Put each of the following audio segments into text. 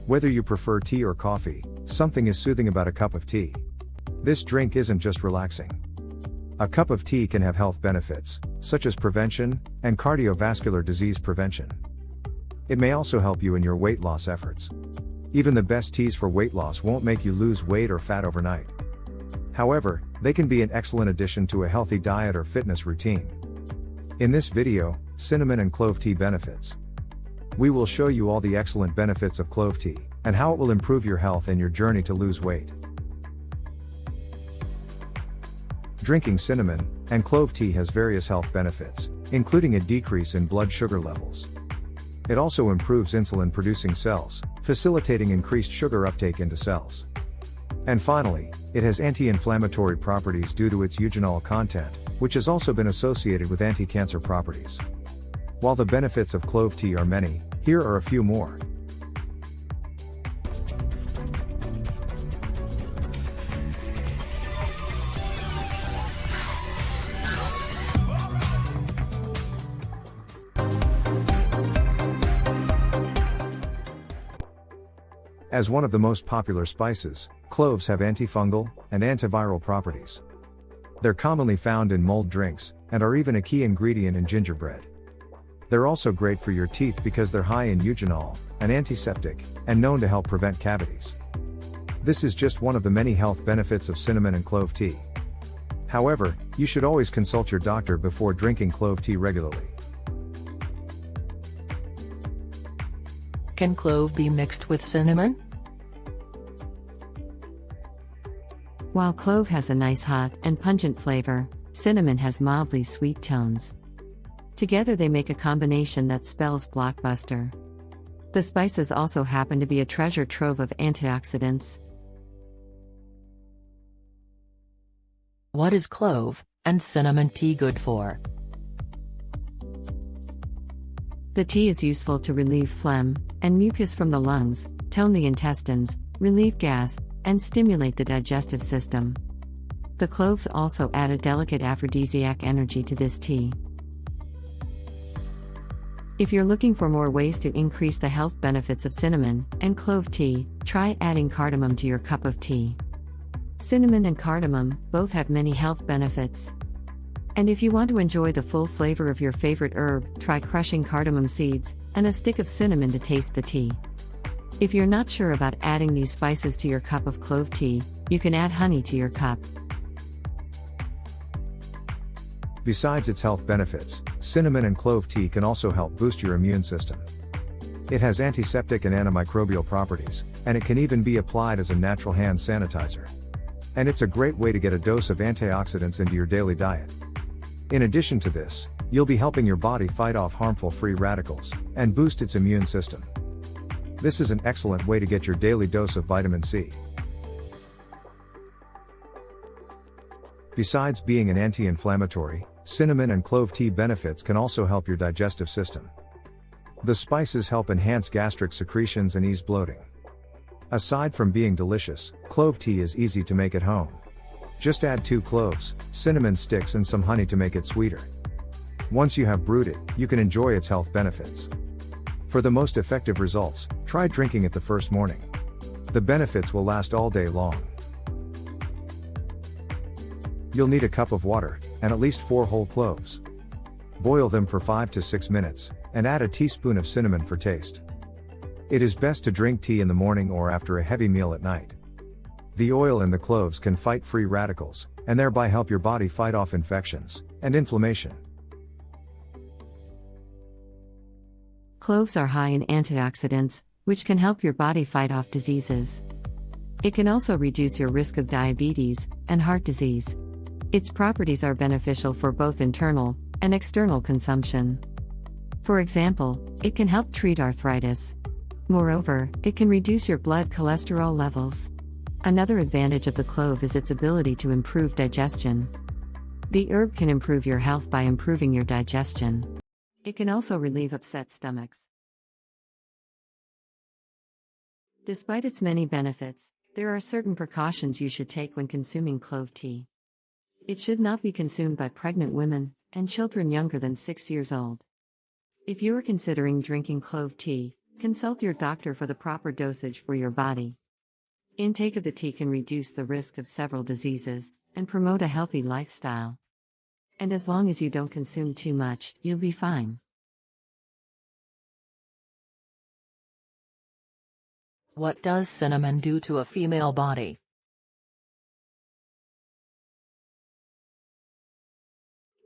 Whether you prefer tea or coffee, something is soothing about a cup of tea. This drink isn't just relaxing. A cup of tea can have health benefits, such as prevention and cardiovascular disease prevention. It may also help you in your weight loss efforts. Even the best teas for weight loss won't make you lose weight or fat overnight. However, they can be an excellent addition to a healthy diet or fitness routine. In this video, cinnamon and clove tea benefits. We will show you all the excellent benefits of clove tea, and how it will improve your health and your journey to lose weight. Drinking cinnamon and clove tea has various health benefits, including a decrease in blood sugar levels. It also improves insulin-producing cells, facilitating increased sugar uptake into cells. And finally, it has anti-inflammatory properties due to its eugenol content, which has also been associated with anti-cancer properties. While the benefits of clove tea are many, here are a few more. As one of the most popular spices, cloves have antifungal and antiviral properties. They're commonly found in mulled drinks, and are even a key ingredient in gingerbread. They're also great for your teeth because they're high in eugenol, an antiseptic, and known to help prevent cavities. This is just one of the many health benefits of cinnamon and clove tea. However, you should always consult your doctor before drinking clove tea regularly. Can clove be mixed with cinnamon? While clove has a nice hot and pungent flavor, cinnamon has mildly sweet tones. Together they make a combination that spells blockbuster. The spices also happen to be a treasure trove of antioxidants. What is clove and cinnamon tea good for? The tea is useful to relieve phlegm and mucus from the lungs, tone the intestines, relieve gas, and stimulate the digestive system. The cloves also add a delicate aphrodisiac energy to this tea. If you're looking for more ways to increase the health benefits of cinnamon and clove tea, try adding cardamom to your cup of tea. Cinnamon and cardamom both have many health benefits. And if you want to enjoy the full flavor of your favorite herb, try crushing cardamom seeds and a stick of cinnamon to taste the tea. If you're not sure about adding these spices to your cup of clove tea, you can add honey to your cup. Besides its health benefits, cinnamon and clove tea can also help boost your immune system. It has antiseptic and antimicrobial properties, and it can even be applied as a natural hand sanitizer. And it's a great way to get a dose of antioxidants into your daily diet. In addition to this, you'll be helping your body fight off harmful free radicals and boost its immune system. This is an excellent way to get your daily dose of vitamin C. Besides being an anti-inflammatory, cinnamon and clove tea benefits can also help your digestive system. The spices help enhance gastric secretions and ease bloating. Aside from being delicious, clove tea is easy to make at home. Just add 2 cloves, cinnamon sticks and some honey to make it sweeter. Once you have brewed it, you can enjoy its health benefits. For the most effective results, try drinking it the first morning. The benefits will last all day long. You'll need a cup of water, and at least 4 whole cloves. Boil them for 5 to 6 minutes, and add a teaspoon of cinnamon for taste. It is best to drink tea in the morning or after a heavy meal at night. The oil in the cloves can fight free radicals, and thereby help your body fight off infections and inflammation. Cloves are high in antioxidants, which can help your body fight off diseases. It can also reduce your risk of diabetes and heart disease. Its properties are beneficial for both internal and external consumption. For example, it can help treat arthritis. Moreover, it can reduce your blood cholesterol levels. Another advantage of the clove is its ability to improve digestion. The herb can improve your health by improving your digestion. It can also relieve upset stomachs. Despite its many benefits, there are certain precautions you should take when consuming clove tea. It should not be consumed by pregnant women and children younger than 6 years old. If you are considering drinking clove tea, Consult your doctor for the proper dosage for your body. Intake of the tea can reduce the risk of several diseases and promote a healthy lifestyle. And as long as you don't consume too much, you'll be fine. What does cinnamon do to a female body?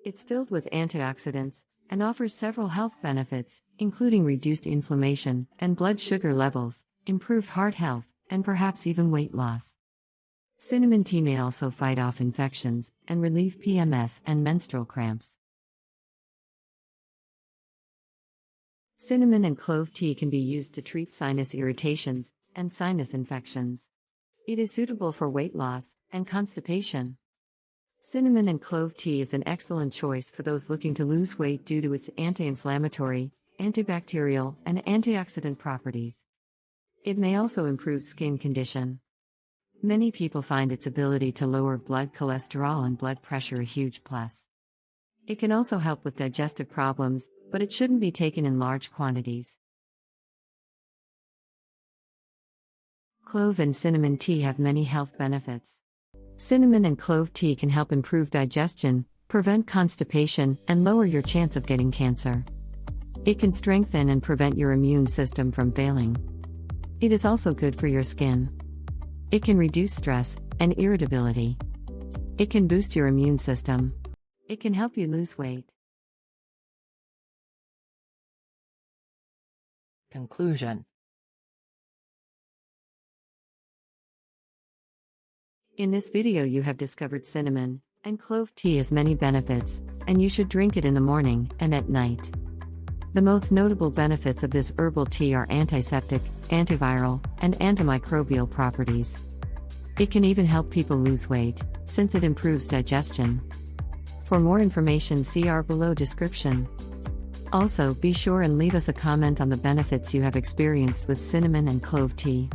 It's filled with antioxidants and offers several health benefits, including reduced inflammation and blood sugar levels, improved heart health, and perhaps even weight loss. Cinnamon tea may also fight off infections and relieve PMS and menstrual cramps. Cinnamon and clove tea can be used to treat sinus irritations and sinus infections. It is suitable for weight loss and constipation. Cinnamon and clove tea is an excellent choice for those looking to lose weight due to its anti-inflammatory, antibacterial, and antioxidant properties. It may also improve skin condition. Many people find its ability to lower blood cholesterol and blood pressure a huge plus. It can also help with digestive problems, but it shouldn't be taken in large quantities. Clove and cinnamon tea have many health benefits. Cinnamon and clove tea can help improve digestion, prevent constipation, and lower your chance of getting cancer. It can strengthen and prevent your immune system from failing. It is also good for your skin. It can reduce stress and irritability. It can boost your immune system. It can help you lose weight. Conclusion. In this video you have discovered cinnamon and clove tea has many benefits, and you should drink it in the morning and at night. The most notable benefits of this herbal tea are antiseptic, antiviral, and antimicrobial properties. It can even help people lose weight, since it improves digestion. For more information, see our below description. Also, be sure and leave us a comment on the benefits you have experienced with cinnamon and clove tea.